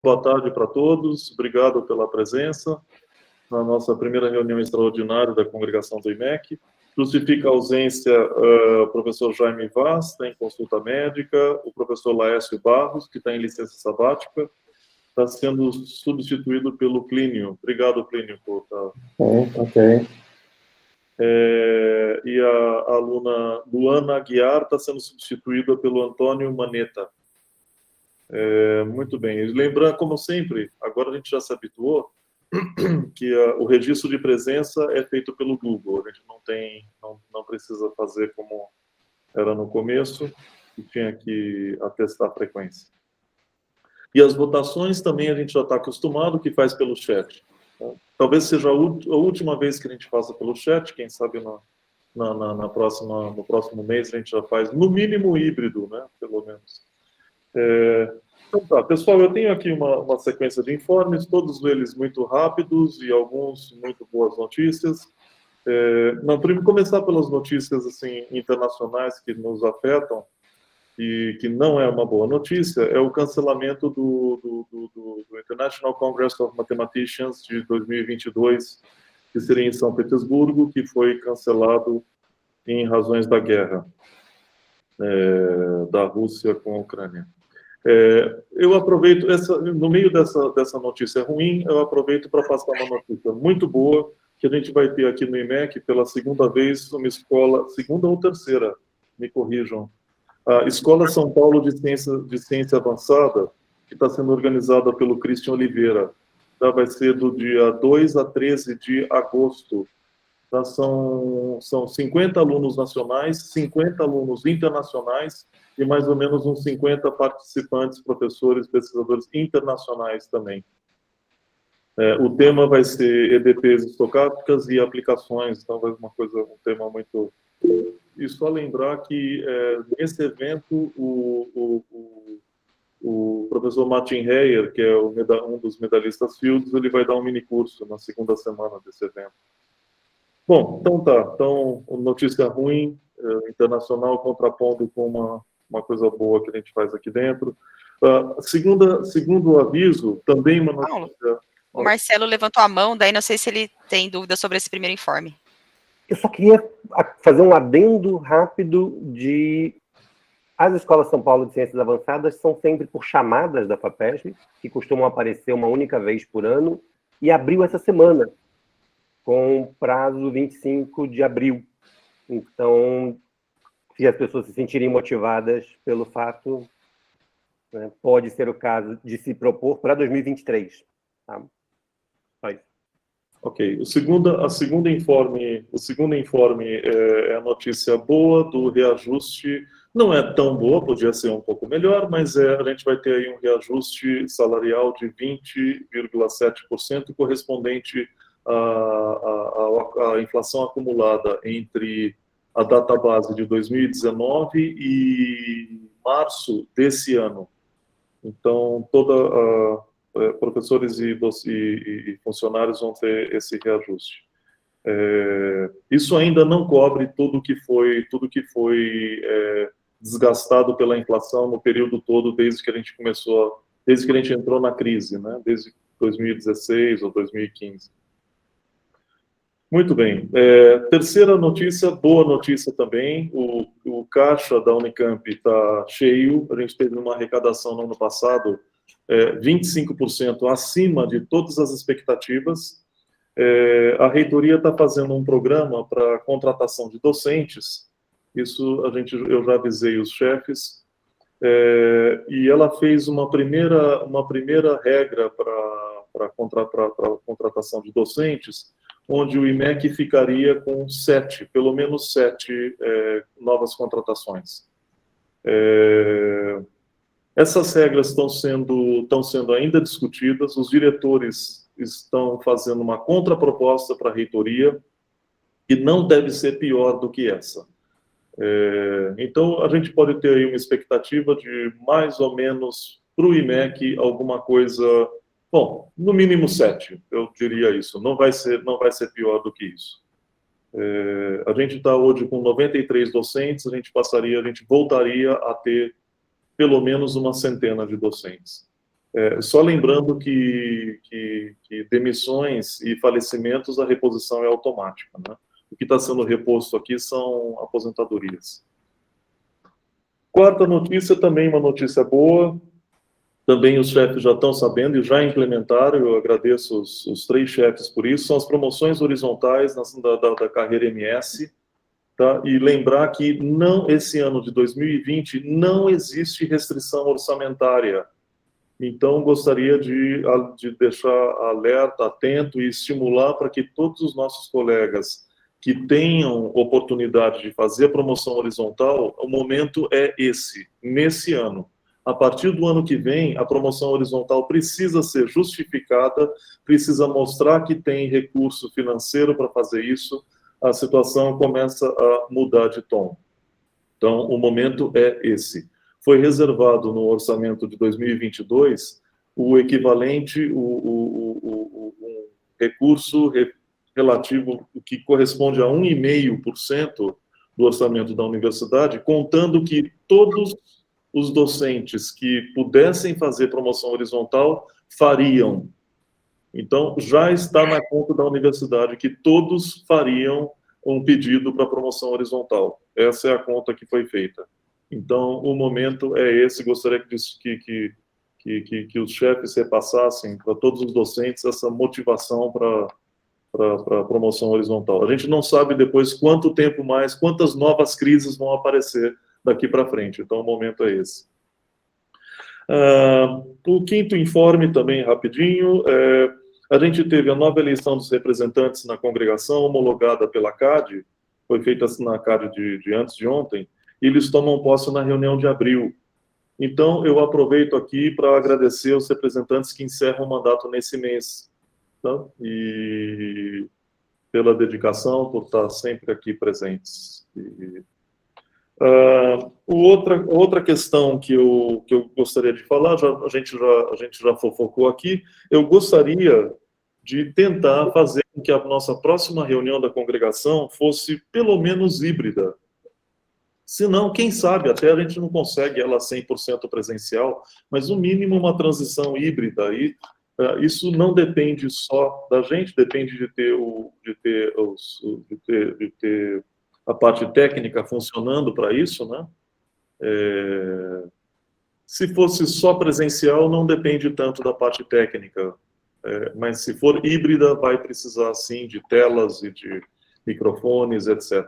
Boa tarde para todos, obrigado pela presença na nossa primeira reunião extraordinária da congregação do IMEC. Justifica a ausência o professor Jaime Vaz, está em consulta médica, o professor Laércio Barros, que está em licença sabática, está sendo substituído pelo Clínio. Obrigado, Clínio, por estar... Ok. E a aluna Luana Aguiar está sendo substituída pelo Antônio Maneta. Muito bem. Lembrando, como sempre, agora a gente já se habituou, que o registro de presença é feito pelo Google. A gente não precisa fazer como era no começo, que tinha que atestar a frequência. E as votações também a gente já está acostumado, que faz pelo chat. Talvez seja a última vez que a gente faça pelo chat, quem sabe no próximo mês a gente já faz, no mínimo híbrido, né? Pelo menos. Então tá, pessoal, eu tenho aqui uma sequência de informes, todos eles muito rápidos e alguns muito boas notícias. Primeiro começar pelas notícias assim, internacionais que nos afetam e que não é uma boa notícia, é o cancelamento do International Congress of Mathematicians de 2022, que seria em São Petersburgo, que foi cancelado em razões da guerra da Rússia com a Ucrânia. Eu aproveito, no meio dessa notícia ruim, eu aproveito para passar uma notícia muito boa, que a gente vai ter aqui no IMEC, pela segunda vez, uma escola, segunda ou terceira, me corrijam, a Escola São Paulo de Ciência Avançada, que está sendo organizada pelo Christian Oliveira. Vai ser do dia 2 a 13 de agosto. São 50 alunos nacionais, 50 alunos internacionais e mais ou menos uns 50 participantes, professores, pesquisadores internacionais também. O tema vai ser EDPs estocásticas e aplicações, então vai ser um tema muito... E só lembrar que nesse evento o professor Martin Heyer, que é um dos medalhistas Fields, ele vai dar um mini curso na segunda semana desse evento. Bom, então tá. Então, notícia ruim, internacional, contrapondo com uma coisa boa que a gente faz aqui dentro. Segundo aviso, também uma notícia... Paulo, o Marcelo levantou a mão, daí não sei se ele tem dúvida sobre esse primeiro informe. Eu só queria fazer um adendo rápido de... As escolas São Paulo de Ciências Avançadas são sempre por chamadas da FAPESP, que costumam aparecer uma única vez por ano, e abriu essa semana, com prazo 25 de abril. Então, se as pessoas se sentirem motivadas pelo fato, né, pode ser o caso de se propor para 2023. Tá? Só isso. Ok. O segundo informe é a notícia boa do reajuste. Não é tão boa, podia ser um pouco melhor, mas a gente vai ter aí um reajuste salarial de 20,7%, correspondente à inflação acumulada entre a data base de 2019 e março desse ano. Então, professores e funcionários vão ter esse reajuste. Isso ainda não cobre tudo que foi desgastado pela inflação no período todo desde que a gente entrou na crise, né? Desde 2016 ou 2015. Muito bem. Terceira notícia, boa notícia também, o caixa da Unicamp está cheio. A gente teve uma arrecadação no ano passado 25% acima de todas as expectativas. A reitoria está fazendo um programa para contratação de docentes. Isso eu já avisei os chefes. E ela fez uma primeira regra para contratação de docentes, onde o IMEC ficaria com pelo menos 7 novas contratações. Essas regras estão sendo ainda discutidas, os diretores estão fazendo uma contraproposta para a reitoria, e não deve ser pior do que essa. Então, a gente pode ter aí uma expectativa de mais ou menos, para o IMEC, alguma coisa... Bom, no mínimo 7, eu diria isso. Não vai ser pior do que isso. A gente está hoje com 93 docentes, a gente voltaria a ter pelo menos uma centena de docentes. Só lembrando que demissões e falecimentos, a reposição é automática, né? O que está sendo reposto aqui são aposentadorias. Quarta notícia, também uma notícia boa. Também os chefes já estão sabendo e já implementaram, eu agradeço os 3 chefes por isso, são as promoções horizontais da carreira MS, tá? E lembrar que esse ano de 2020 não existe restrição orçamentária. Então, gostaria de deixar alerta, atento e estimular para que todos os nossos colegas que tenham oportunidade de fazer a promoção horizontal, o momento é nesse ano. A partir do ano que vem, a promoção horizontal precisa ser justificada, precisa mostrar que tem recurso financeiro para fazer isso, a situação começa a mudar de tom. Então, o momento é esse. Foi reservado no orçamento de 2022 o equivalente, um recurso relativo, que corresponde a 1,5% do orçamento da universidade, contando que todos os docentes que pudessem fazer promoção horizontal fariam. Então, já está na conta da universidade que todos fariam um pedido para promoção horizontal. Essa é a conta que foi feita. Então, o momento é esse. Gostaria que os chefes repassassem para todos os docentes essa motivação para a promoção horizontal. A gente não sabe depois quanto tempo mais, quantas novas crises vão aparecer daqui para frente. Então, o momento é esse. O quinto informe, também rapidinho, a gente teve a nova eleição dos representantes na congregação, homologada pela CAD, foi feita na CAD de antes de ontem, e eles tomam posse na reunião de abril. Então, eu aproveito aqui para agradecer os representantes que encerram o mandato nesse mês, tá? E pela dedicação, por estar sempre aqui presentes. Outra questão que eu gostaria de falar, a gente já fofocou aqui, eu gostaria de tentar fazer com que a nossa próxima reunião da congregação fosse pelo menos híbrida. Se não, quem sabe, até a gente não consegue ela 100% presencial, mas no mínimo uma transição híbrida. E isso não depende só da gente, depende de ter a parte técnica funcionando para isso, né? Se fosse só presencial, não depende tanto da parte técnica, mas se for híbrida, vai precisar, sim, de telas e de microfones, etc.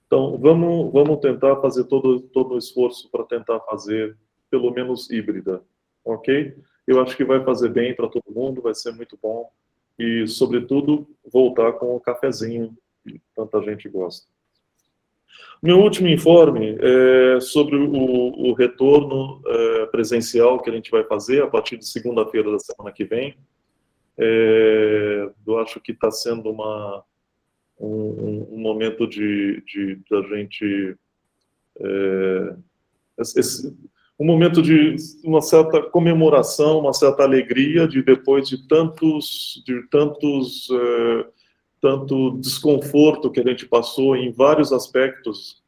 Então, vamos tentar fazer todo o esforço para tentar fazer, pelo menos, híbrida, ok? Eu acho que vai fazer bem para todo mundo, vai ser muito bom, e, sobretudo, voltar com o cafezinho, que tanta gente gosta. Meu último informe é sobre o retorno presencial que a gente vai fazer a partir de segunda-feira da semana que vem. Eu acho que está sendo um momento da gente... um momento de uma certa comemoração, uma certa alegria de depois de tanto desconforto que a gente passou em vários aspectos,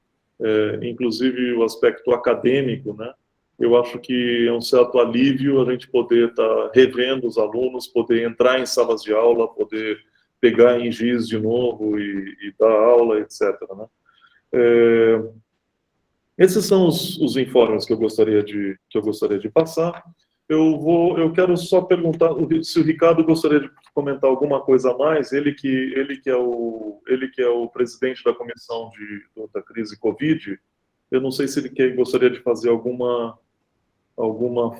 inclusive o aspecto acadêmico, né? Eu acho que é um certo alívio a gente poder estar revendo os alunos, poder entrar em salas de aula, poder pegar em giz de novo e dar aula, etc., né? Esses são os informes que eu gostaria de passar. Eu quero só perguntar se o Ricardo gostaria de comentar alguma coisa a mais, ele que é o presidente da comissão da crise Covid. Eu não sei se ele gostaria de fazer alguma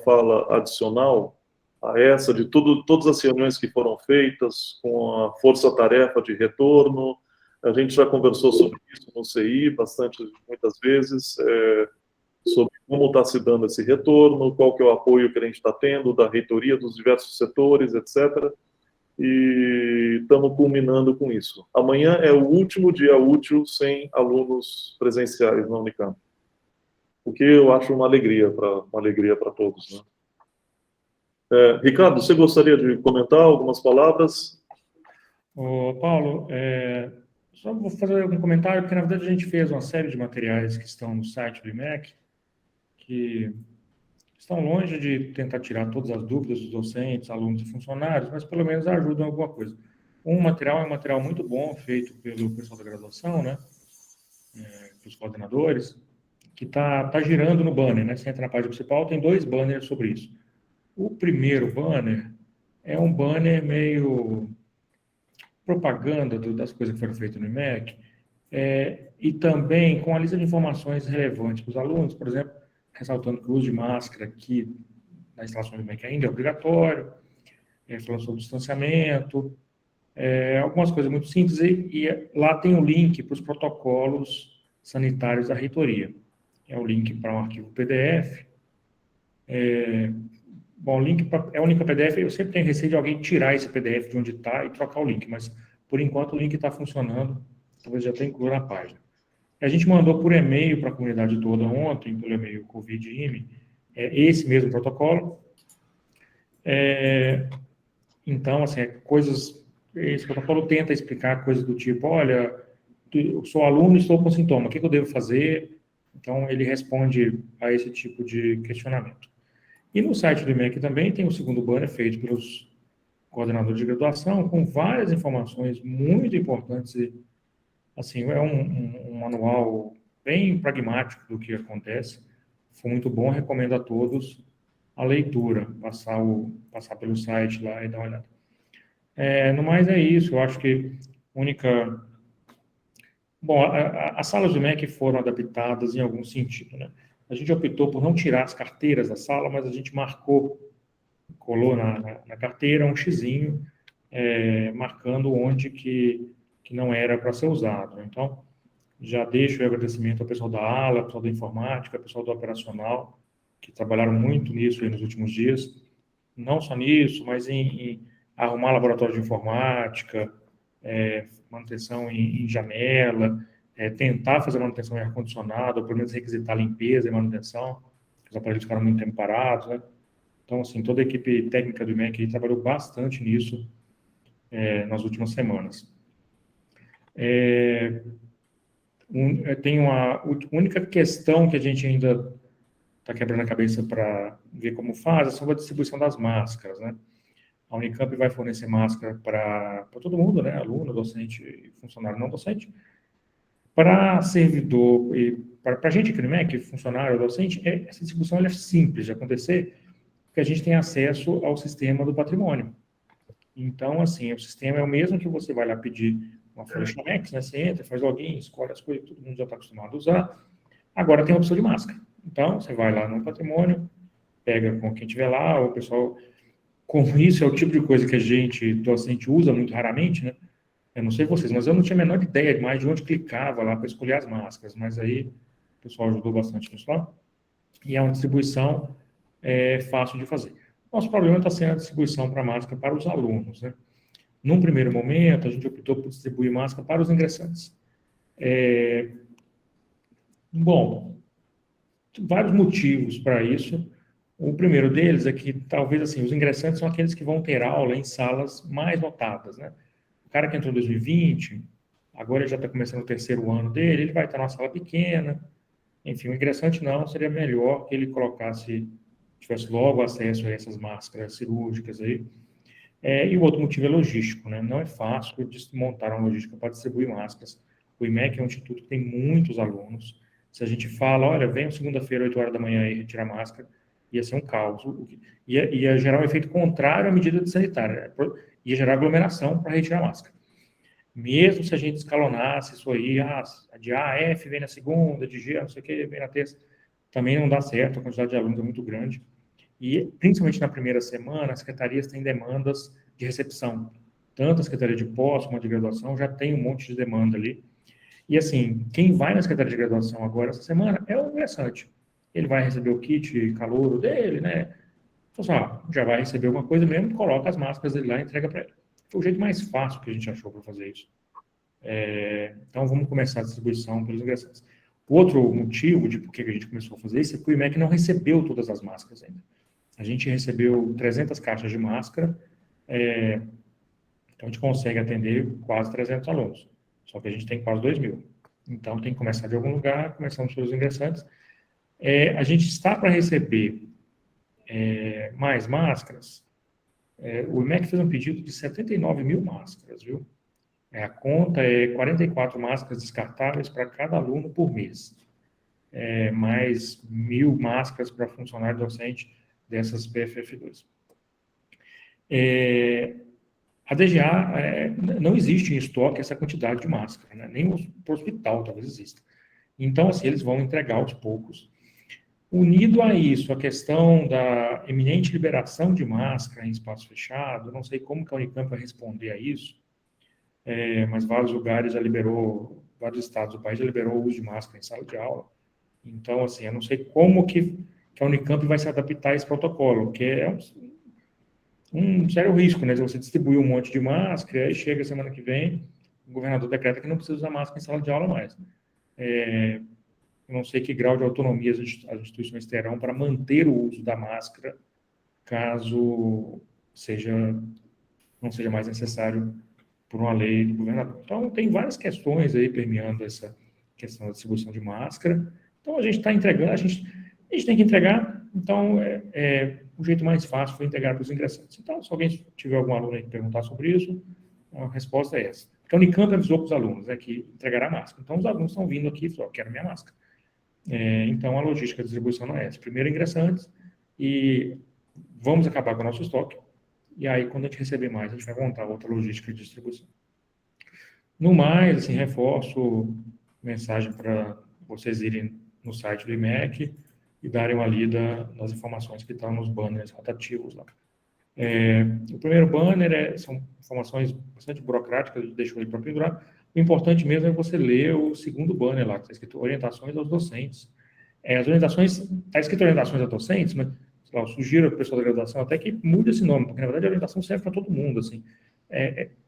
fala adicional a essa, de todas as reuniões que foram feitas com a força-tarefa de retorno. A gente já conversou sobre isso no CI muitas vezes, sobre como está se dando esse retorno, qual que é o apoio que a gente está tendo da reitoria dos diversos setores, etc. E estamos culminando com isso. Amanhã é o último dia útil sem alunos presenciais na Unicamp, o que eu acho uma alegria para todos, né? Ricardo, você gostaria de comentar algumas palavras? Paulo, só vou fazer um comentário, porque na verdade a gente fez uma série de materiais que estão no site do IMEC, que estão longe de tentar tirar todas as dúvidas dos docentes, alunos e funcionários, mas pelo menos ajudam em alguma coisa. Um material é um material muito bom, feito pelo pessoal da graduação, né, pelos coordenadores, que tá girando no banner, né? Você entra na página principal, tem 2 banners sobre isso. O primeiro banner é um banner meio propaganda das coisas que foram feitas no IMEC, e também com a lista de informações relevantes para os alunos, por exemplo, ressaltando que o uso de máscara aqui na instalação do IMEC ainda é obrigatório, falando sobre distanciamento, algumas coisas muito simples, e lá tem um link para os protocolos sanitários da reitoria. É o link para um arquivo PDF. Bom, o link é o link PDF, eu sempre tenho receio de alguém tirar esse PDF de onde está e trocar o link, mas por enquanto o link está funcionando, talvez já tenha incluído na página. A gente mandou por e-mail para a comunidade toda ontem, pelo e-mail Covid-IME, esse mesmo protocolo. Então, assim, esse protocolo tenta explicar coisas do tipo, olha, eu sou aluno e estou com sintoma, o que eu devo fazer? Então, ele responde a esse tipo de questionamento. E no site do IMEC também tem o segundo banner feito pelos coordenadores de graduação, com várias informações muito importantes. E, assim, é um manual bem pragmático do que acontece. Foi muito bom, recomendo a todos a leitura, passar pelo site lá e dar uma olhada. No mais é isso, eu acho que Bom, as salas do IMEC foram adaptadas em algum sentido, né? A gente optou por não tirar as carteiras da sala, mas a gente colou na carteira um xizinho, marcando onde que não era para ser usado. Então, já deixo o agradecimento ao pessoal da ala, ao pessoal da informática, ao pessoal do operacional, que trabalharam muito nisso aí nos últimos dias. Não só nisso, mas em arrumar laboratório de informática, manutenção em janela, tentar fazer manutenção em ar-condicionado, ou pelo menos requisitar limpeza e manutenção, os aparelhos ficaram muito tempo parados, né? Então, assim, toda a equipe técnica do IMEC trabalhou bastante nisso nas últimas semanas. Tem uma única questão que a gente ainda está quebrando a cabeça para ver como faz, é sobre a distribuição das máscaras, né? A Unicamp vai fornecer máscara para todo mundo, né? Aluno, docente e funcionário não docente. Para servidor e para a gente aqui no IMEC, funcionário ou docente, essa distribuição é simples de acontecer, porque a gente tem acesso ao sistema do patrimônio. Então, assim, o sistema é o mesmo que você vai lá pedir uma folha Chamex, né? Você entra, faz login, escolhe as coisas, todo mundo já está acostumado a usar. Agora tem a opção de máscara. Então, você vai lá no patrimônio, pega com quem tiver lá, o pessoal... Como isso é o tipo de coisa que a gente, docente, usa muito raramente, né? Eu não sei vocês, mas eu não tinha a menor ideia mais de onde clicava lá para escolher as máscaras, mas aí o pessoal ajudou bastante nisso lá. E é uma distribuição fácil de fazer. Nosso problema está sendo a distribuição para máscara para os alunos, né? Num primeiro momento, a gente optou por distribuir máscara para os ingressantes. Bom, vários motivos para isso. O primeiro deles é que, talvez, assim, os ingressantes são aqueles que vão ter aula em salas mais lotadas, né? O cara que entrou em 2020, agora ele já está começando o terceiro ano dele, ele vai estar numa sala pequena. Enfim, o ingressante não, seria melhor que ele tivesse logo acesso a essas máscaras cirúrgicas aí. E o outro motivo é logístico, né? Não é fácil montar uma logística para distribuir máscaras. O IMEC é um instituto que tem muitos alunos. Se a gente fala, olha, venham segunda-feira, 8 horas da manhã aí retirar máscara, ia ser um caos. Ia gerar um efeito contrário à medida sanitária. Né? Ia gerar aglomeração para retirar máscara. Mesmo se a gente escalonasse isso aí, de A a F vem na segunda, de G, não sei o que, vem na terça, também não dá certo, a quantidade de alunos é muito grande. E, principalmente na primeira semana, as secretarias têm demandas de recepção. Tanto a Secretaria de Pós como a de Graduação já tem um monte de demanda ali. E, assim, quem vai na Secretaria de Graduação agora, essa semana, é o ingressante. Ele vai receber o kit calouro dele, né? Então, já vai receber alguma coisa mesmo, coloca as máscaras dele lá e entrega para ele. Foi o jeito mais fácil que a gente achou para fazer isso. Então, vamos começar a distribuição pelos ingressantes. O outro motivo de por que a gente começou a fazer isso é que o IMEC não recebeu todas as máscaras ainda. A gente recebeu 300 caixas de máscara, então a gente consegue atender quase 300 alunos, só que a gente tem quase 2.000. Então, tem que começar de algum lugar, começamos pelos ingressantes. A gente está para receber mais máscaras, o IMEC fez um pedido de 79 mil máscaras, viu? A conta é 44 máscaras descartáveis para cada aluno por mês. Mais 1.000 máscaras para funcionário docente dessas PFF2. A DGA, não existe em estoque essa quantidade de máscara, né? Nem para o hospital talvez exista. Então, assim, eles vão entregar aos poucos. Unido a isso, a questão da eminente liberação de máscara em espaço fechado, não sei como que a Unicamp vai responder a isso, mas vários lugares já liberou, vários estados do país já liberou o uso de máscara em sala de aula. Então, assim, eu não sei como que a Unicamp vai se adaptar a esse protocolo, que é um sério risco, né? Se você distribuir um monte de máscara, aí chega semana que vem, o governador decreta que não precisa usar máscara em sala de aula mais. Eu não sei que grau de autonomia as instituições terão para manter o uso da máscara, caso não seja mais necessário por uma lei do governador. Então, tem várias questões aí permeando essa questão da distribuição de máscara. Então, a gente está entregando, a gente tem que entregar, então, o jeito mais fácil foi entregar para os ingressantes. Então, se alguém tiver algum aluno aí que perguntar sobre isso, a resposta é essa. Porque a Unicamp avisou para os alunos que entregará máscara. Então, os alunos estão vindo aqui e falam, quero minha máscara. Então, a logística de distribuição não é essa. Primeiro, ingressantes, e vamos acabar com o nosso estoque, e aí, quando a gente receber mais, a gente vai montar outra logística de distribuição. No mais, assim, reforço mensagem para vocês irem no site do IMEC e darem uma lida nas informações que estão nos banners rotativos lá. O primeiro banner são informações bastante burocráticas, deixo ele para pendurar. O importante mesmo é você ler o segundo banner lá, que está escrito orientações aos docentes. As orientações, está escrito orientações aos docentes, mas sei lá, eu sugiro ao pessoal da graduação até que mude esse nome, porque na verdade a orientação serve para todo mundo. Assim.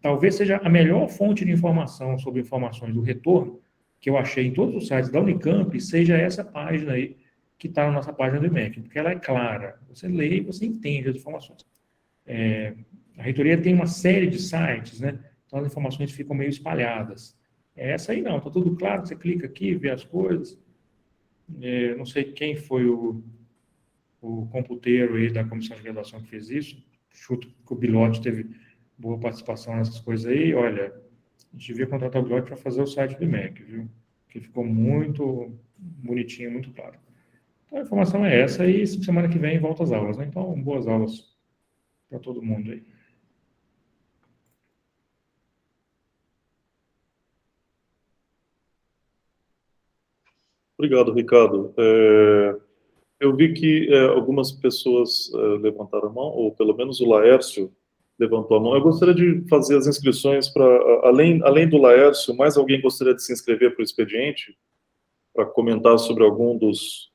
Talvez seja a melhor fonte de informação sobre informações do retorno que eu achei em todos os sites da Unicamp, seja essa página aí, que está na nossa página do IMEC, porque ela é clara. Você lê e você entende as informações. A reitoria tem uma série de sites, né? Então as informações ficam meio espalhadas. Essa aí não, está tudo claro, você clica aqui, vê as coisas. Não sei quem foi o computeiro aí da comissão de graduação que fez isso. Chuto que o Bilotti teve boa participação nessas coisas aí. Olha, a gente devia contratar o Bilotti para fazer o site do IMEC, viu? Que ficou muito bonitinho, muito claro. Então a informação é essa, e semana que vem volta às aulas, né? Então, boas aulas para todo mundo aí. Obrigado, Ricardo. Eu vi que algumas pessoas levantaram a mão, ou pelo menos o Laércio levantou a mão. Eu gostaria de fazer as inscrições para, além do Laércio, mais alguém gostaria de se inscrever para o expediente, para comentar sobre algum dos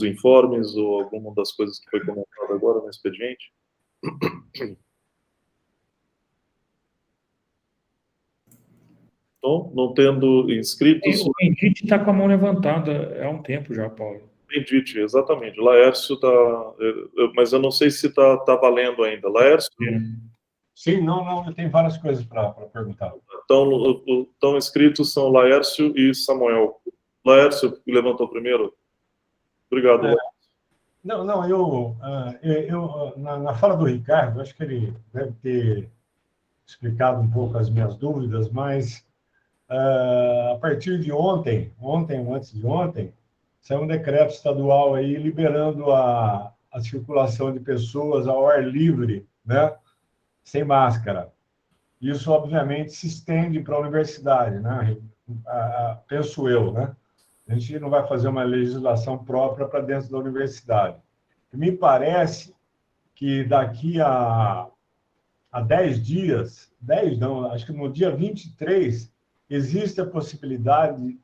informes ou alguma das coisas que foi comentada agora no expediente? Então, não tendo inscritos... O Bendite está com a mão levantada há um tempo já, Paulo. Bendite, exatamente. Laércio está... Mas eu não sei se está valendo ainda. Laércio? Sim, não, eu tenho várias coisas para perguntar. Então, estão inscritos são Laércio e Samuel. Laércio levantou primeiro. Obrigado, Laércio. Não, eu na fala do Ricardo, acho que ele deve ter explicado um pouco as minhas dúvidas, mas a partir de ontem ou antes de ontem, saiu um decreto estadual aí liberando a circulação de pessoas ao ar livre, né, sem máscara. Isso, obviamente, se estende para a universidade, né? Penso eu, né? A gente não vai fazer uma legislação própria para dentro da universidade. Me parece que daqui a 10 dias, 10 não, acho que no dia 23, existe a possibilidade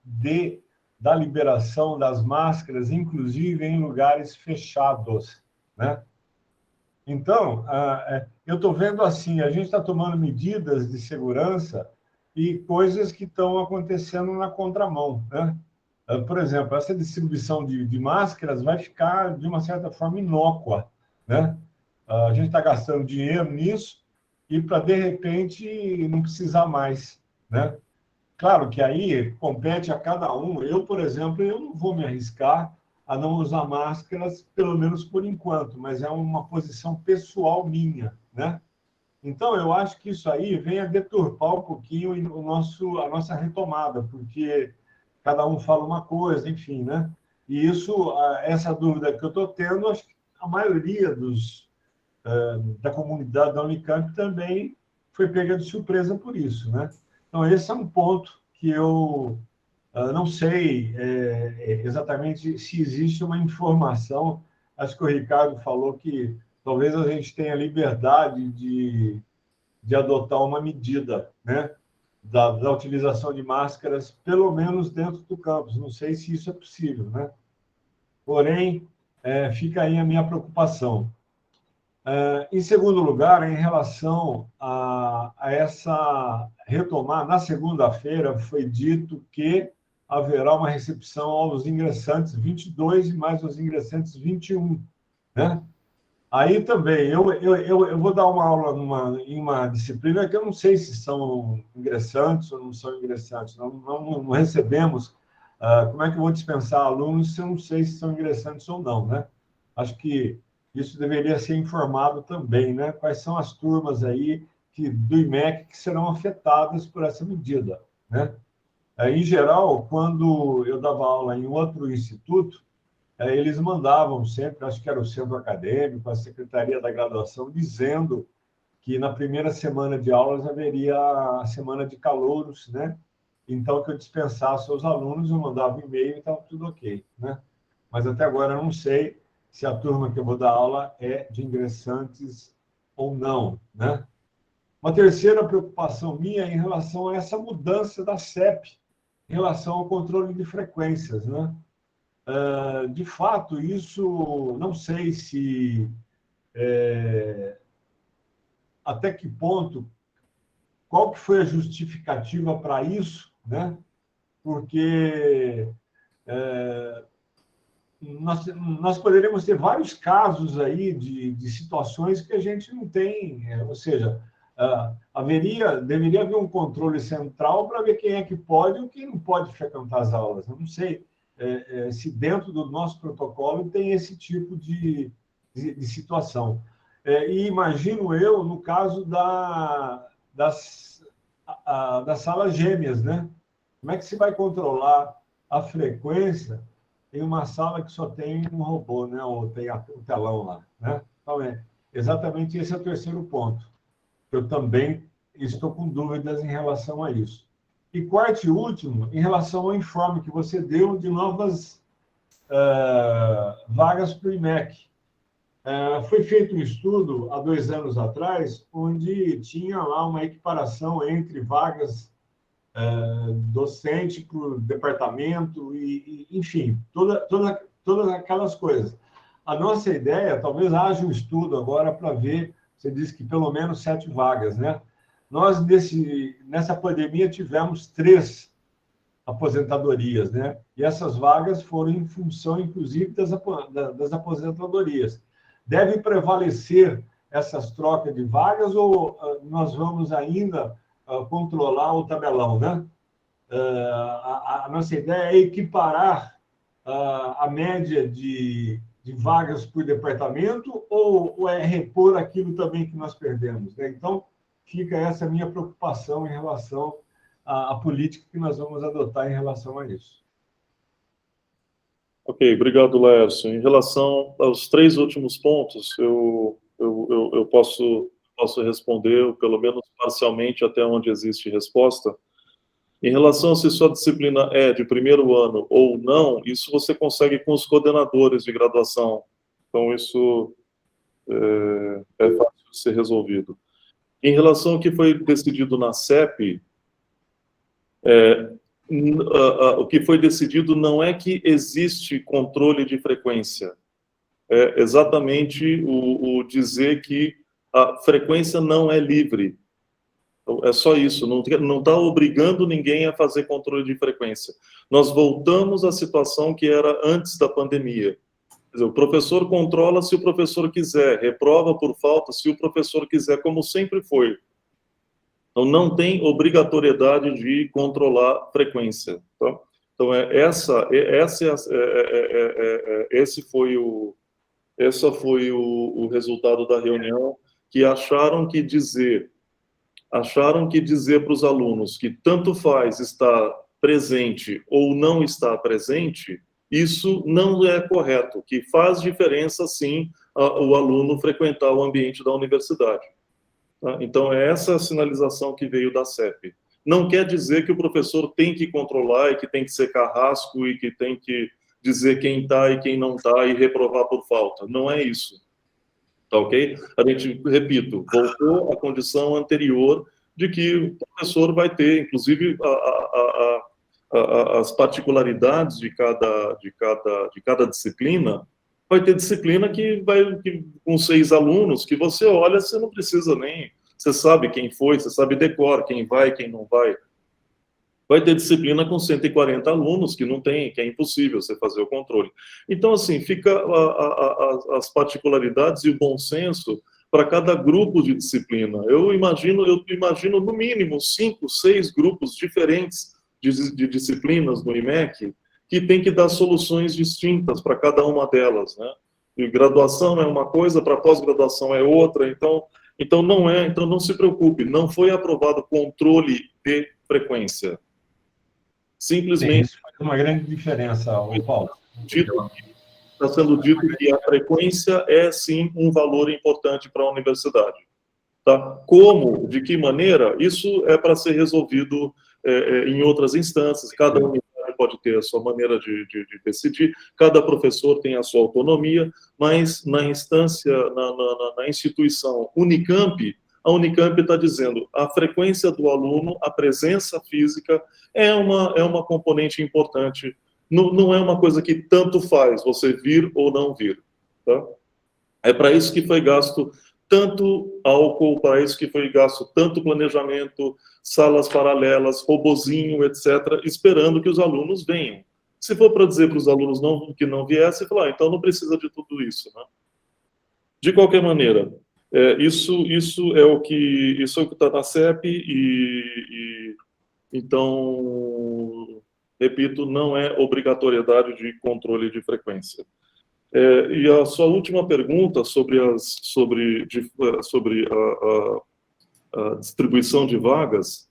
da liberação das máscaras, inclusive em lugares fechados, né? Então, eu estou vendo assim, a gente está tomando medidas de segurança e coisas que estão acontecendo na contramão, né? Por exemplo, essa distribuição de máscaras vai ficar, de uma certa forma, inócua, né? A gente está gastando dinheiro nisso e para, de repente, não precisar mais, né? Claro que aí compete a cada um. Eu, por exemplo, eu não vou me arriscar a não usar máscaras, pelo menos por enquanto, mas é uma posição pessoal minha, né? Então, eu acho que isso aí vem a deturpar um pouquinho a nossa retomada, porque cada um fala uma coisa, enfim, né? E isso, essa dúvida que eu estou tendo, acho que a maioria da comunidade da Unicamp também foi pega de surpresa por isso, né? Então, esse é um ponto que eu não sei exatamente se existe uma informação. Acho que o Ricardo falou que talvez a gente tenha liberdade de adotar uma medida, né, da utilização de máscaras, pelo menos dentro do campus. Não sei se isso é possível, né? Porém, fica aí a minha preocupação. Em segundo lugar, em relação a essa retomar, na segunda-feira foi dito que haverá uma recepção aos ingressantes 22 e mais aos ingressantes 21, né? Aí também, eu vou dar uma aula em uma disciplina que eu não sei se são ingressantes ou não são ingressantes, não recebemos. Como é que eu vou dispensar alunos se eu não sei se são ingressantes ou não, né? Acho que isso deveria ser informado também, né? Quais são as turmas aí do IMEC que serão afetadas por essa medida, né? Em geral, quando eu dava aula em outro instituto, eles mandavam sempre, acho que era o centro acadêmico, a secretaria da graduação, dizendo que na primeira semana de aulas haveria a semana de calouros, né? Então, que eu dispensasse os alunos, eu mandava um e-mail e estava tudo ok, né? Mas até agora eu não sei se a turma que eu vou dar aula é de ingressantes ou não, né? Uma terceira preocupação minha é em relação a essa mudança da CEP, em relação ao controle de frequências, né? De fato, isso não sei se até que ponto, qual que foi a justificativa para isso, né? Porque nós poderíamos ter vários casos aí de situações que a gente não tem, ou seja, deveria haver um controle central para ver quem é que pode ou quem não pode frequentar as aulas. Eu não sei se dentro do nosso protocolo tem esse tipo de situação. E imagino eu, no caso das salas gêmeas, né? Como é que se vai controlar a frequência em uma sala que só tem um robô, né? Ou tem o telão lá, né? Então, exatamente esse é o terceiro ponto. Eu também estou com dúvidas em relação a isso. E quarto e último, em relação ao informe que você deu de novas vagas para o IMEC. Foi feito um estudo há 2 anos atrás, onde tinha lá uma equiparação entre vagas docente para o departamento, enfim, todas aquelas coisas. A nossa ideia, talvez haja um estudo agora para ver, você disse que pelo menos 7 vagas, né? Nós, nessa pandemia, tivemos 3 aposentadorias, né? E essas vagas foram em função, inclusive, das aposentadorias. Deve prevalecer essas trocas de vagas ou nós vamos ainda controlar o tabelão, né? A nossa ideia é equiparar a média de vagas por departamento ou é repor aquilo também que nós perdemos, né? Então, fica essa minha preocupação em relação à política que nós vamos adotar em relação a isso. Ok, obrigado, Laércio. Em relação aos 3 últimos pontos, eu posso responder, pelo menos parcialmente, até onde existe resposta. Em relação a se sua disciplina é de primeiro ano ou não, isso você consegue com os coordenadores de graduação. Então, isso é fácil de ser resolvido. Em relação ao que foi decidido na CEP, o que foi decidido não é que existe controle de frequência. É exatamente o dizer que a frequência não é livre. É só isso, não está obrigando ninguém a fazer controle de frequência. Nós voltamos à situação que era antes da pandemia. Quer dizer, o professor controla se o professor quiser, reprova por falta se o professor quiser, como sempre foi. Então, não tem obrigatoriedade de controlar frequência. Tá? Então, esse foi o resultado da reunião, que acharam que dizer para os alunos que tanto faz estar presente ou não estar presente, isso não é correto, que faz diferença, sim, o aluno frequentar o ambiente da universidade. Tá? Então, é essa a sinalização que veio da CEP. Não quer dizer que o professor tem que controlar e que tem que ser carrasco e que tem que dizer quem está e quem não está e reprovar por falta. Não é isso. Tá ok? A gente, repito, voltou à condição anterior de que o professor vai ter, inclusive, as particularidades de cada disciplina. Vai ter disciplina que com 6 alunos, que você olha, você não precisa nem... Você sabe quem foi, você sabe decor, quem vai, quem não vai. Vai ter disciplina com 140 alunos, que não tem, que é impossível você fazer o controle. Então, assim, fica as particularidades e o bom senso para cada grupo de disciplina. Eu imagino no mínimo 5, 6 grupos diferentes de disciplinas no IMEC, que tem que dar soluções distintas para cada uma delas, né? E graduação é uma coisa, para pós-graduação é outra, então não se preocupe, não foi aprovado controle de frequência. Simplesmente... Sim, isso faz uma grande diferença, Paulo. Está sendo dito que a frequência é, sim, um valor importante para a universidade. Tá? Como, de que maneira, isso é para ser resolvido em outras instâncias. Cada unidade pode ter a sua maneira de decidir, cada professor tem a sua autonomia, mas na instância, na instituição Unicamp, a Unicamp está dizendo a frequência do aluno, a presença física é uma componente importante. Não é uma coisa que tanto faz você vir ou não vir. Tá? É para isso que foi gasto tanto álcool, para isso que foi gasto tanto planejamento, salas paralelas, robozinho, etc., esperando que os alunos venham. Se for para dizer para os alunos que não viessem, falar, então não precisa de tudo isso. Né? De qualquer maneira, isso é o que está na CEP então, repito, não é obrigatoriedade de controle de frequência. E a sua última pergunta sobre a distribuição de vagas,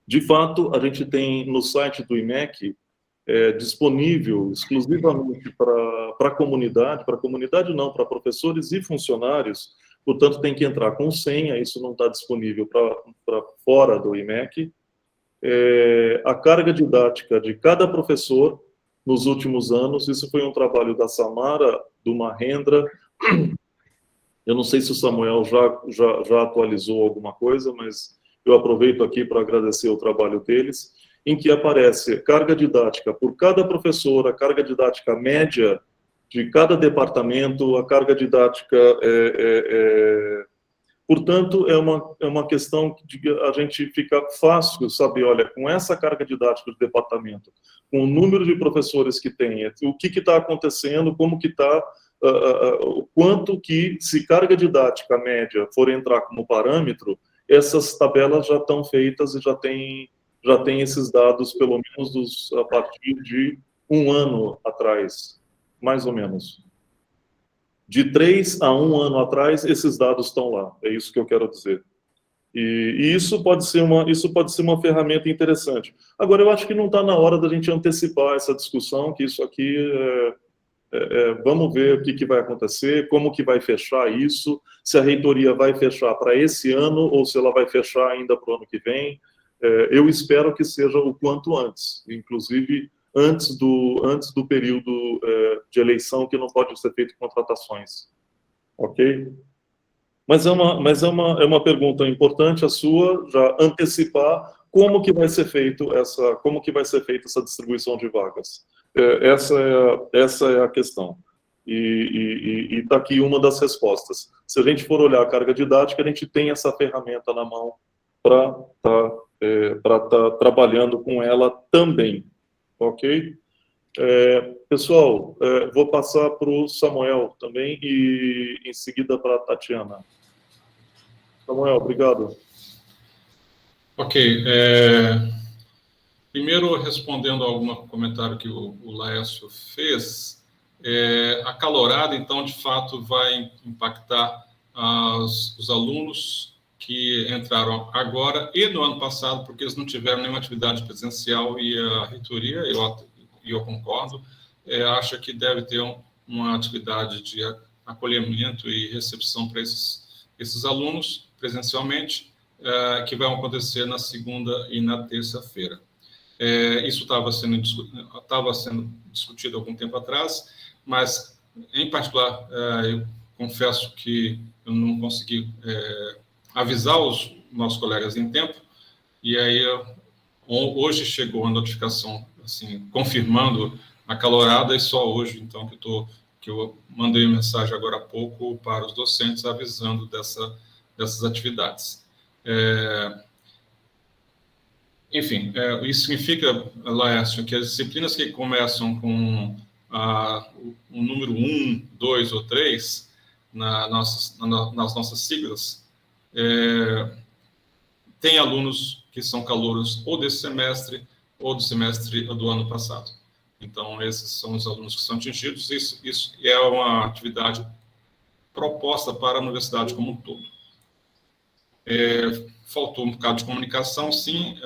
de fato, a gente tem no site do IMEC disponível exclusivamente para a comunidade não, para professores e funcionários, portanto tem que entrar com senha, isso não está disponível para fora do IMEC, a carga didática de cada professor nos últimos anos, isso foi um trabalho da Samara, do Mahendra, eu não sei se o Samuel já atualizou alguma coisa, mas eu aproveito aqui para agradecer o trabalho deles, em que aparece carga didática por cada professor, a carga didática média de cada departamento, a carga didática... Portanto, é uma questão de a gente fica fácil saber, olha, com essa carga didática do departamento, com o número de professores que tem, o que está acontecendo, como que está, o quanto que, se carga didática média for entrar como parâmetro, essas tabelas já estão feitas e já tem esses dados, pelo menos a partir de 1 ano atrás, mais ou menos. De 3 a 1 ano atrás, esses dados estão lá. É isso que eu quero dizer. E isso pode ser uma ferramenta interessante. Agora, eu acho que não está na hora da gente antecipar essa discussão, que isso aqui vamos ver o que vai acontecer, como que vai fechar isso, se a reitoria vai fechar para esse ano ou se ela vai fechar ainda para o ano que vem. Eu espero que seja o quanto antes, inclusive antes do período de eleição, que não pode ser feito contratações. Ok? Mas é uma pergunta importante a sua, já antecipar como que vai ser feita essa distribuição de vagas. Essa é a questão. E está aqui uma das respostas. Se a gente for olhar a carga didática, a gente tem essa ferramenta na mão para estar trabalhando com ela também. Ok? Pessoal, vou passar para o Samuel também e em seguida para a Tatiana. Samuel, obrigado. Ok. Primeiro, respondendo a algum comentário que o Laércio fez, a calorada, então, de fato, vai impactar os alunos que entraram agora e no ano passado, porque eles não tiveram nenhuma atividade presencial, e a reitoria, eu concordo, acha que deve ter uma atividade de acolhimento e recepção para esses alunos presencialmente, que vai acontecer na segunda e na terça-feira. Isso estava sendo discutido há algum tempo atrás, mas, em particular, eu confesso que eu não consegui avisar os nossos colegas em tempo, e aí hoje chegou a notificação, assim, confirmando a calorada, e só hoje, então, que eu mandei uma mensagem agora há pouco para os docentes avisando dessas atividades. Enfim, isso significa, Laércio, que as disciplinas que começam com o número 1, 2 ou 3 nas nossas siglas, tem alunos que são calouros ou desse semestre ou do semestre do ano passado. Então, esses são os alunos que são atingidos. Isso é uma atividade proposta para a universidade como um todo. Faltou um bocado de comunicação, sim.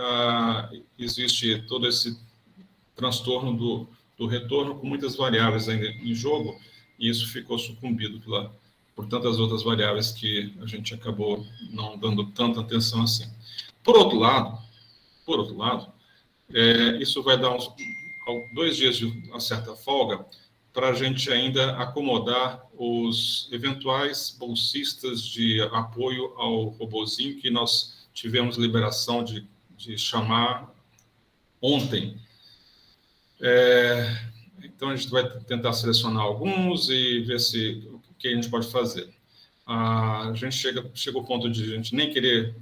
Existe todo esse transtorno do retorno, com muitas variáveis ainda em jogo, e isso ficou sucumbido por tantas outras variáveis que a gente acabou não dando tanta atenção assim. Por outro lado, isso vai dar 2 dias de uma certa folga para a gente ainda acomodar os eventuais bolsistas de apoio ao robozinho que nós tivemos liberação de chamar ontem. Então, a gente vai tentar selecionar alguns e ver o que a gente pode fazer. A gente chega ao ponto de a gente nem querer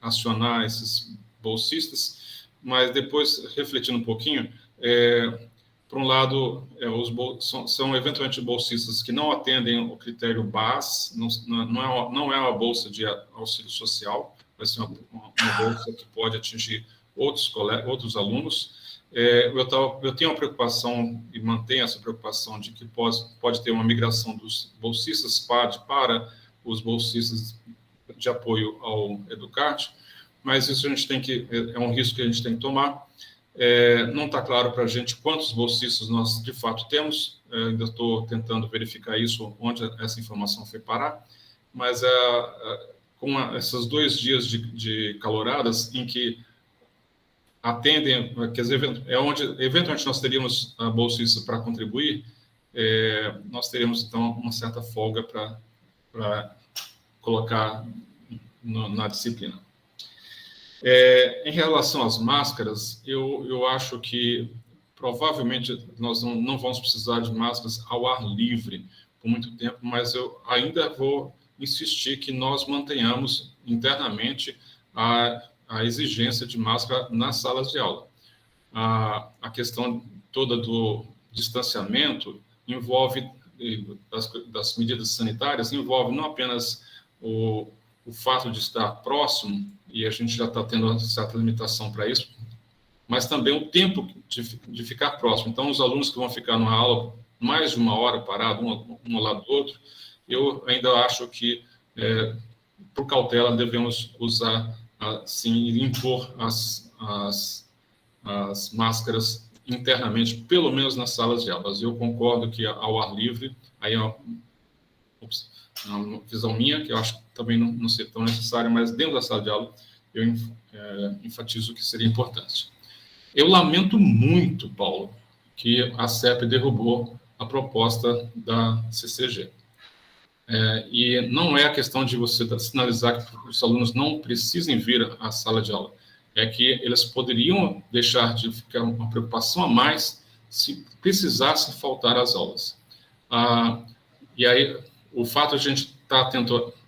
acionar esses bolsistas, mas depois, refletindo um pouquinho, por um lado, são eventualmente bolsistas que não atendem o critério BAS, não é uma bolsa de auxílio social, vai ser uma bolsa que pode atingir outros alunos. Eu tenho uma preocupação, e mantenho essa preocupação, de que pode ter uma migração dos bolsistas para os bolsistas de apoio ao Educarte, mas isso é um risco que a gente tem que tomar. Não está claro para a gente quantos bolsistas nós, de fato, temos. Ainda estou tentando verificar isso, onde essa informação foi parar, mas com esses 2 dias de caloradas, em que atendem, onde eventualmente nós teríamos a bolsista para contribuir, nós teríamos, então, uma certa folga para colocar na disciplina. Em relação às máscaras, eu acho que provavelmente nós não vamos precisar de máscaras ao ar livre por muito tempo, mas eu ainda vou insistir que nós mantenhamos internamente a exigência de máscara nas salas de aula. A questão toda do distanciamento envolve, das medidas sanitárias, envolve não apenas o fato de estar próximo, e a gente já está tendo uma certa limitação para isso, mas também o tempo de ficar próximo. Então, os alunos que vão ficar numa aula mais de 1 hora parado, um ao lado do outro, eu ainda acho que, por cautela, devemos usar, assim, impor as máscaras internamente, pelo menos nas salas de aulas. Eu concordo que ao ar livre, aí é uma visão minha, que eu acho que também não seria tão necessária, mas dentro da sala de aula eu enfatizo que seria importante. Eu lamento muito, Paulo, que a CEP derrubou a proposta da CCG. E não é a questão de você sinalizar que os alunos não precisem vir à sala de aula, é que eles poderiam deixar de ficar uma preocupação a mais se precisasse faltar às aulas. E aí, o fato de a gente estar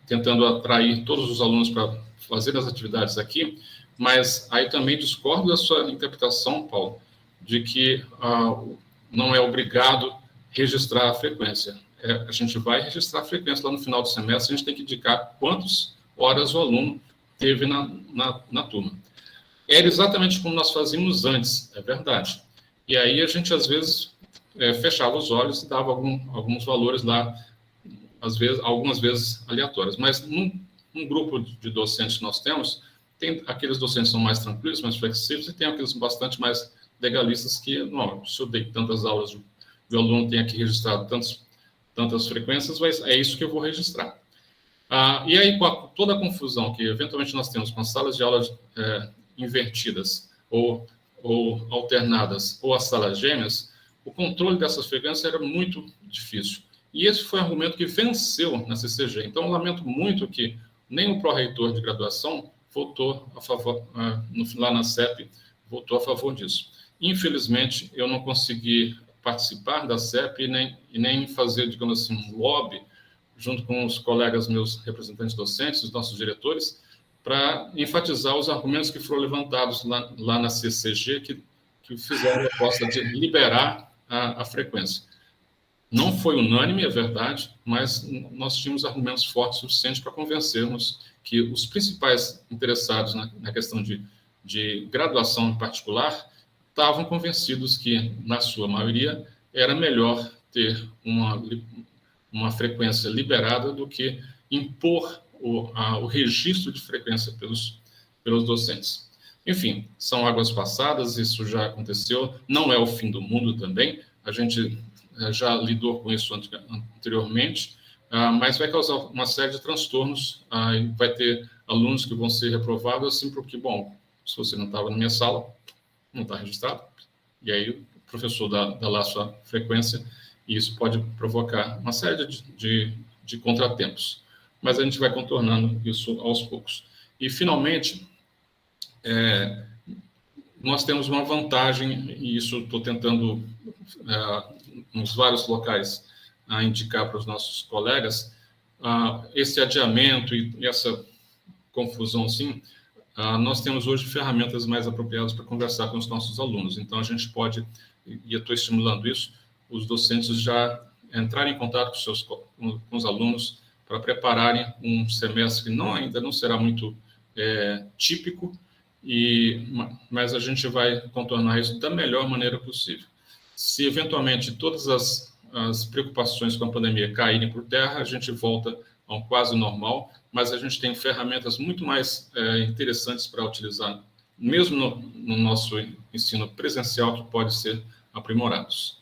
tentando atrair todos os alunos para fazer as atividades aqui, mas aí também discordo da sua interpretação, Paulo, de que não é obrigado registrar a frequência. A gente vai registrar a frequência lá no final do semestre, a gente tem que indicar quantas horas o aluno teve na turma. era exatamente como nós fazíamos antes, é verdade. E aí a gente, às vezes, fechava os olhos e dava alguns valores lá, às vezes, algumas vezes aleatórios. Mas num grupo de docentes que nós temos, tem aqueles docentes que são mais tranquilos, mais flexíveis, e tem aqueles bastante mais legalistas que, não, se eu dei tantas aulas, o aluno tem aqui registrado tantas frequências, mas é isso que eu vou registrar. E aí, com toda a confusão que eventualmente nós temos com as salas de aula invertidas ou alternadas ou as salas gêmeas, o controle dessas frequências era muito difícil. E esse foi o argumento que venceu na CCG. Então, eu lamento muito que nem o pró-reitor de graduação votou a favor, lá na CEP, votou a favor disso. Infelizmente, eu não consegui participar da CEP e nem fazer, digamos assim, um lobby, junto com os colegas meus representantes docentes, os nossos diretores, para enfatizar os argumentos que foram levantados lá na CCG, que fizeram a proposta de liberar a frequência. Não foi unânime, é verdade, mas nós tínhamos argumentos fortes suficientes para convencermos que os principais interessados na questão de graduação em particular estavam convencidos que, na sua maioria, era melhor ter uma frequência liberada do que impor o registro de frequência pelos docentes. Enfim, são águas passadas, isso já aconteceu, não é o fim do mundo também, a gente já lidou com isso anteriormente, mas vai causar uma série de transtornos, vai ter alunos que vão ser reprovados, assim, porque, bom, se você não estava na minha sala, não está registrado, e aí o professor dá lá a sua frequência, e isso pode provocar uma série de contratempos. Mas a gente vai contornando isso aos poucos. E, finalmente, nós temos uma vantagem, e isso estou tentando, nos vários locais, indicar para os nossos colegas, esse adiamento e essa confusão, assim, nós temos hoje ferramentas mais apropriadas para conversar com os nossos alunos. Então, a gente pode, e eu estou estimulando isso, os docentes já entrarem em contato com os alunos para prepararem um semestre que ainda não será muito típico, mas a gente vai contornar isso da melhor maneira possível. Se, eventualmente, todas as preocupações com a pandemia caírem por terra, a gente volta a um quase normal, mas a gente tem ferramentas muito mais interessantes para utilizar, mesmo no nosso ensino presencial, que pode ser aprimorados.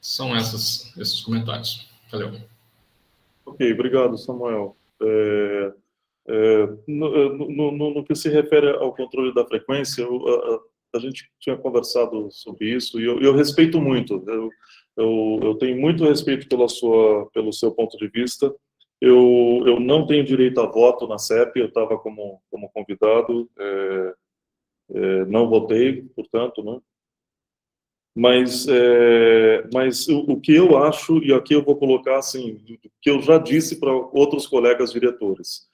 São esses comentários. Valeu. Ok, obrigado, Samuel. No que se refere ao controle da frequência, a gente tinha conversado sobre isso, e eu respeito muito. Eu tenho muito respeito pelo seu ponto de vista. Eu não tenho direito a voto na CEP, eu estava como convidado, não votei, portanto, né? Mas o que eu acho, e aqui eu vou colocar assim, o que eu já disse para outros colegas diretores,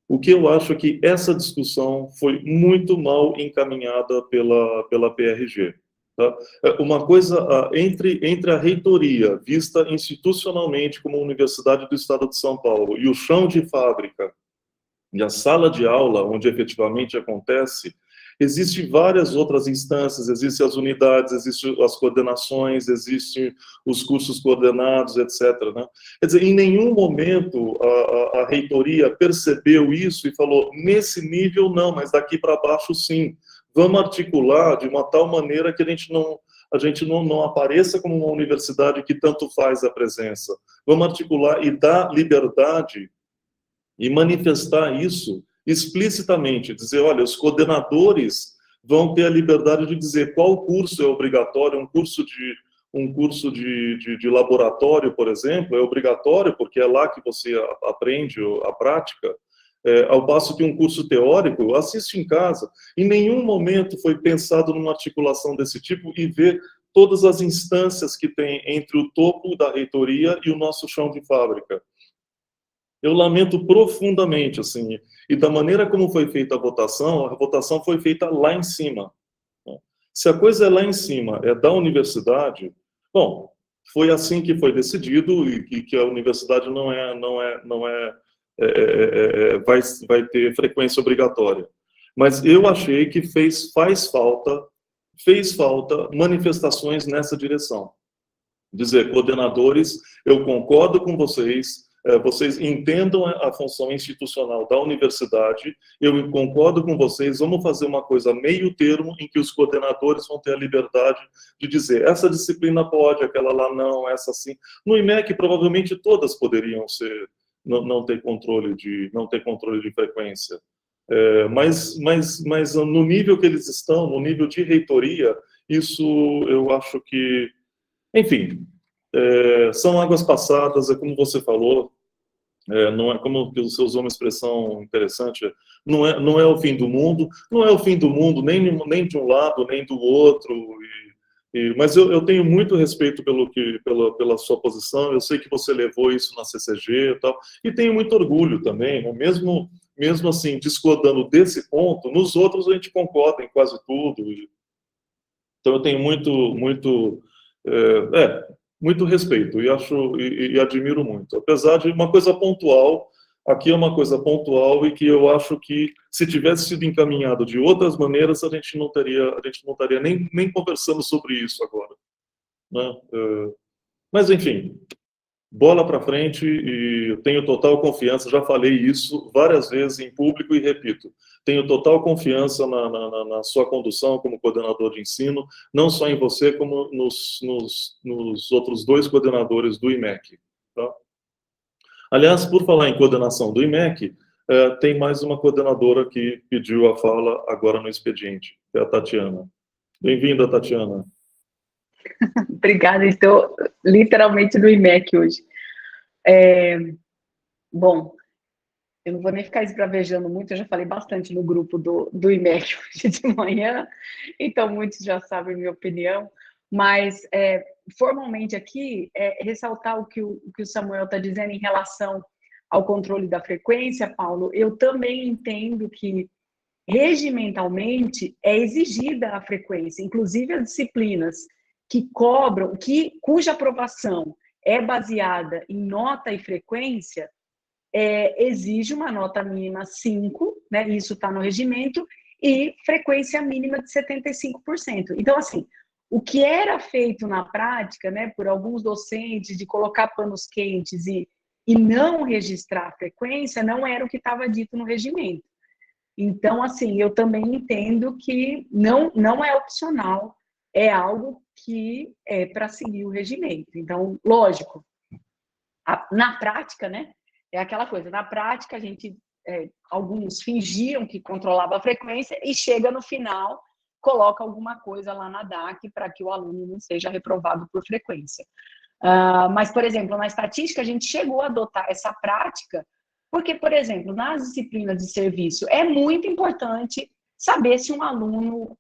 o que eu acho é que essa discussão foi muito mal encaminhada pela PRG. Tá? Uma coisa, entre a reitoria, vista institucionalmente como Universidade do Estado de São Paulo, e o chão de fábrica, e a sala de aula, onde efetivamente acontece, existem várias outras instâncias, existem as unidades, existem as coordenações, existem os cursos coordenados, etc. Né? Quer dizer, em nenhum momento a reitoria percebeu isso e falou, nesse nível não, mas daqui para baixo sim. Vamos articular de uma tal maneira que a gente não apareça como uma universidade que tanto faz a presença. Vamos articular e dar liberdade e manifestar isso explicitamente, dizer, olha, os coordenadores vão ter a liberdade de dizer qual curso é obrigatório, um curso de laboratório, por exemplo, é obrigatório porque é lá que você aprende a prática, ao passo que um curso teórico, assiste em casa. Em nenhum momento foi pensado numa articulação desse tipo e ver todas as instâncias que tem entre o topo da reitoria e o nosso chão de fábrica. Eu lamento profundamente, assim, e da maneira como foi feita a votação foi feita lá em cima. Se a coisa é lá em cima, é da universidade, bom, foi assim que foi decidido e que a universidade não é vai ter frequência obrigatória. Mas eu achei que faz falta manifestações nessa direção. Dizer, coordenadores, eu concordo com vocês, vocês entendam a função institucional da universidade, eu concordo com vocês, vamos fazer uma coisa meio termo em que os coordenadores vão ter a liberdade de dizer, essa disciplina pode, aquela lá não, essa sim. No IMEC, provavelmente todas poderiam ser, não ter controle de frequência. Mas no nível que eles estão, no nível de reitoria, isso eu acho que, enfim, são águas passadas, é como você falou, não é como você usou uma expressão interessante, não é o fim do mundo, não é o fim do mundo nem de um lado nem do outro, mas eu tenho muito respeito pela sua posição, eu sei que você levou isso na CCG e tal, e tenho muito orgulho também, né? Mesmo assim, discordando desse ponto, nos outros a gente concorda em quase tudo. Então eu tenho muito respeito e admiro muito. Apesar de uma coisa pontual, aqui é uma coisa pontual e que eu acho que se tivesse sido encaminhado de outras maneiras, a gente não estaria nem conversando sobre isso agora, né? Mas enfim, bola para frente, e eu tenho total confiança, já falei isso várias vezes em público e repito, tenho total confiança na sua condução como coordenador de ensino, não só em você, como nos outros 2 coordenadores do IMEC. Tá? Aliás, por falar em coordenação do IMEC, tem mais uma coordenadora que pediu a fala agora no expediente, que é a Tatiana. Bem-vinda, Tatiana. Obrigada, estou literalmente no IMEC hoje. Bom, eu não vou nem ficar esbravejando muito, eu já falei bastante no grupo do IMEC hoje de manhã, então muitos já sabem a minha opinião, mas formalmente aqui, ressaltar o que o Samuel está dizendo em relação ao controle da frequência, Paulo, eu também entendo que regimentalmente é exigida a frequência, inclusive as disciplinas que cobram, cuja aprovação é baseada em nota e frequência, exige uma nota mínima 5, né? Isso está no regimento, e frequência mínima de 75%. Então, assim, o que era feito na prática, né, por alguns docentes, de colocar panos quentes e não registrar a frequência, não era o que estava dito no regimento. Então, assim, eu também entendo que não é opcional, é algo que é para seguir o regimento. Então, lógico, na prática, né, é aquela coisa, na prática a gente, alguns fingiam que controlava a frequência e chega no final, coloca alguma coisa lá na DAC para que o aluno não seja reprovado por frequência. Mas, por exemplo, na estatística a gente chegou a adotar essa prática, porque, por exemplo, nas disciplinas de serviço, é muito importante saber se um aluno...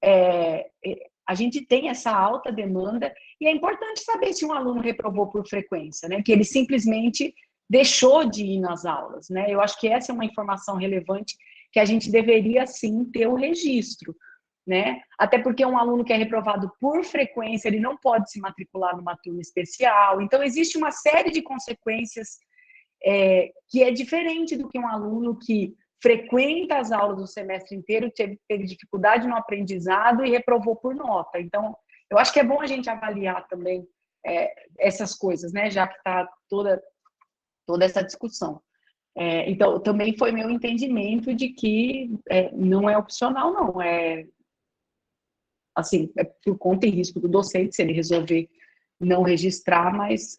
a gente tem essa alta demanda e é importante saber se um aluno reprovou por frequência, né? Que ele simplesmente deixou de ir nas aulas, né? Eu acho que essa é uma informação relevante que a gente deveria, sim, ter o registro, né? Até porque um aluno que é reprovado por frequência, ele não pode se matricular numa turma especial. Então, existe uma série de consequências que é diferente do que um aluno que frequenta as aulas do semestre inteiro, teve dificuldade no aprendizado e reprovou por nota. Então, eu acho que é bom a gente avaliar também essas coisas, né? Já que está toda essa discussão. Então, também foi meu entendimento de que não é opcional, não. Assim, é por conta e risco do docente, se ele resolver não registrar, mas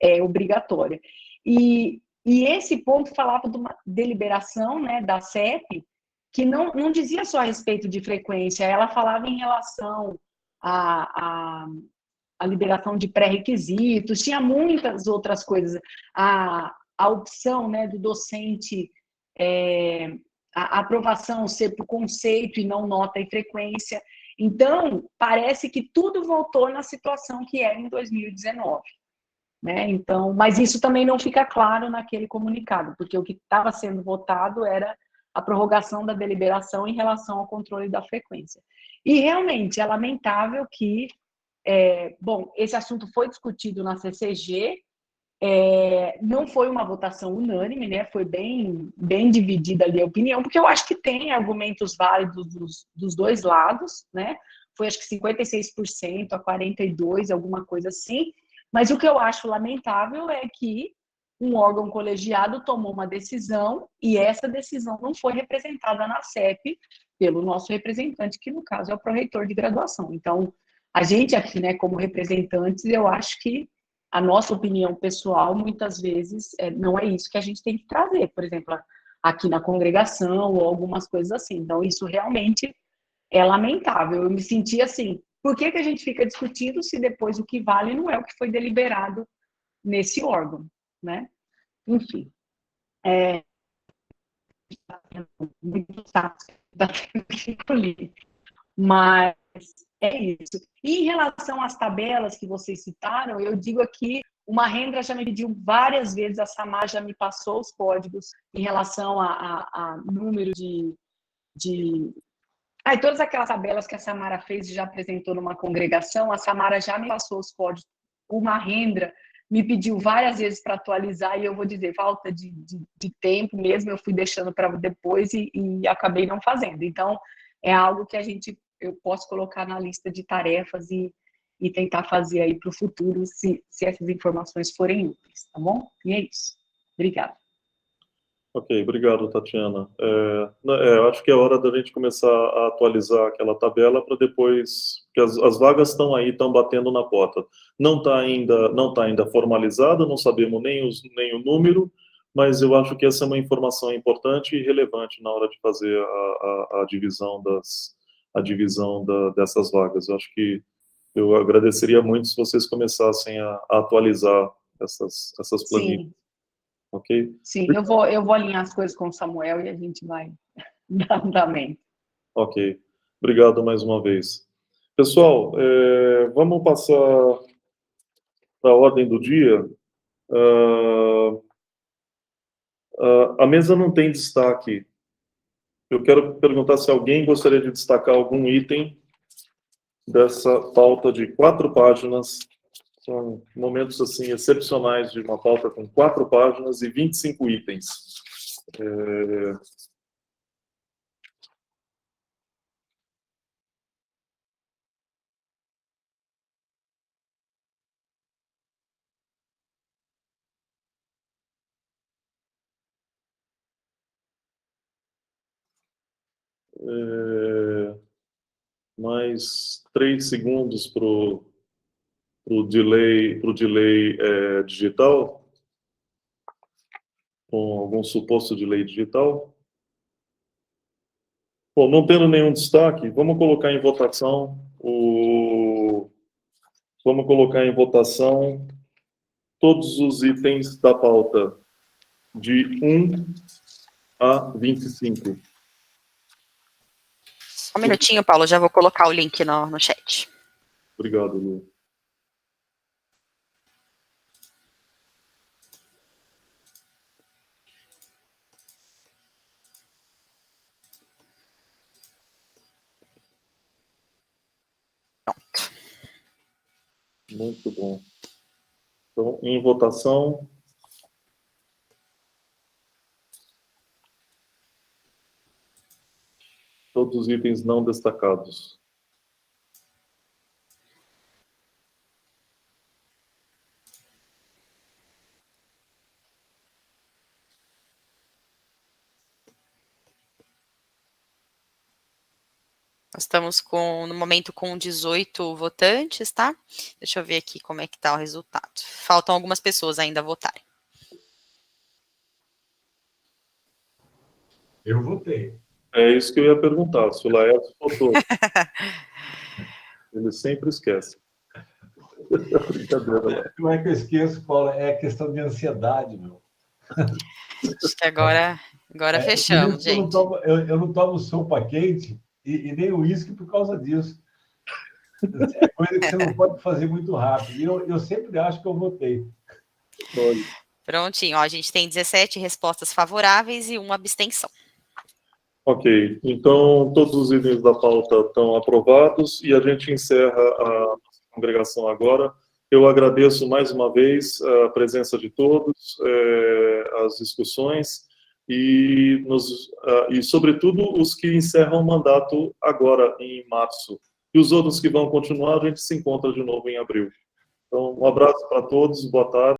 é obrigatória. E esse ponto falava de uma deliberação, né, da CEP, que não dizia só a respeito de frequência, ela falava em relação à liberação de pré-requisitos, tinha muitas outras coisas, a opção, né, do docente, a aprovação ser por conceito e não nota e frequência. Então, parece que tudo voltou na situação que era em 2019. Né? Então, mas isso também não fica claro naquele comunicado, porque o que estava sendo votado era a prorrogação da deliberação em relação ao controle da frequência. E realmente é lamentável que, bom, esse assunto foi discutido na CCG Não foi uma votação unânime, né? Foi bem dividida ali a opinião, porque eu acho que tem argumentos válidos dos dois lados, né? Foi acho que 56% a 42%, alguma coisa assim. Mas o que eu acho lamentável é que um órgão colegiado tomou uma decisão e essa decisão não foi representada na CEP pelo nosso representante, que no caso é o pró-reitor de graduação. Então, a gente aqui, né, como representantes, eu acho que a nossa opinião pessoal, muitas vezes, não é isso que a gente tem que trazer, por exemplo, aqui na congregação ou algumas coisas assim. Então, isso realmente é lamentável. Eu me senti assim, por que a gente fica discutindo se depois o que vale não é o que foi deliberado nesse órgão, né? Enfim, muito chato da encolher, mas é isso. E em relação às tabelas que vocês citaram, eu digo aqui, uma Rendra já me pediu várias vezes, a Samar já me passou os códigos em relação a número de todas aquelas tabelas que a Samara fez e já apresentou numa congregação, a Samara já me passou os códigos. Uma Rendra me pediu várias vezes para atualizar e eu vou dizer, falta de tempo mesmo, eu fui deixando para depois e acabei não fazendo. Então, é algo que eu posso colocar na lista de tarefas e tentar fazer aí para o futuro, se essas informações forem úteis, tá bom? E é isso. Obrigada. Ok, obrigado, Tatiana. Eu acho que é hora da gente começar a atualizar aquela tabela para depois, porque as vagas estão aí, estão batendo na porta. Não está ainda formalizada, não sabemos nem o número, mas eu acho que essa é uma informação importante e relevante na hora de fazer a divisão dessas vagas. Eu acho que eu agradeceria muito se vocês começassem a atualizar essas planilhas. Sim. Ok? Sim, eu vou alinhar as coisas com o Samuel e a gente vai dar andamento. Ok. Obrigado mais uma vez. Pessoal, vamos passar para a ordem do dia. A mesa não tem destaque. Eu quero perguntar se alguém gostaria de destacar algum item dessa pauta de 4 páginas. São momentos assim excepcionais de uma pauta com 4 páginas e 25 itens. Mais 3 segundos para o delay digital, com algum suposto delay digital. Bom, não tendo nenhum destaque, vamos colocar em votação todos os itens da pauta de 1 a 25. Só um minutinho, Paulo, já vou colocar o link no chat. Obrigado, Lu. Pronto. Muito bom. Então, em votação. Todos os itens não destacados. Nós estamos no momento com 18 votantes, tá? Deixa eu ver aqui como é que tá o resultado. Faltam algumas pessoas ainda a votarem. Eu votei. É isso que eu ia perguntar, se o Laércio votou. Ele sempre esquece. Brincadeira, Laércio. Não é que eu esqueço, Paulo, é questão de ansiedade, meu. Acho que agora fechamos, gente. Eu não tomo sopa quente e nem uísque por causa disso. É coisa que você não pode fazer muito rápido. E eu sempre acho que eu votei. Prontinho, ó, a gente tem 17 respostas favoráveis e 1 abstenção. Ok, então todos os itens da pauta estão aprovados e a gente encerra a congregação agora Eu agradeço mais uma vez a presença de todos, as discussões e, sobretudo, os que encerram o mandato agora, em março. E os outros que vão continuar, a gente se encontra de novo em abril. Então, um abraço para todos, boa tarde.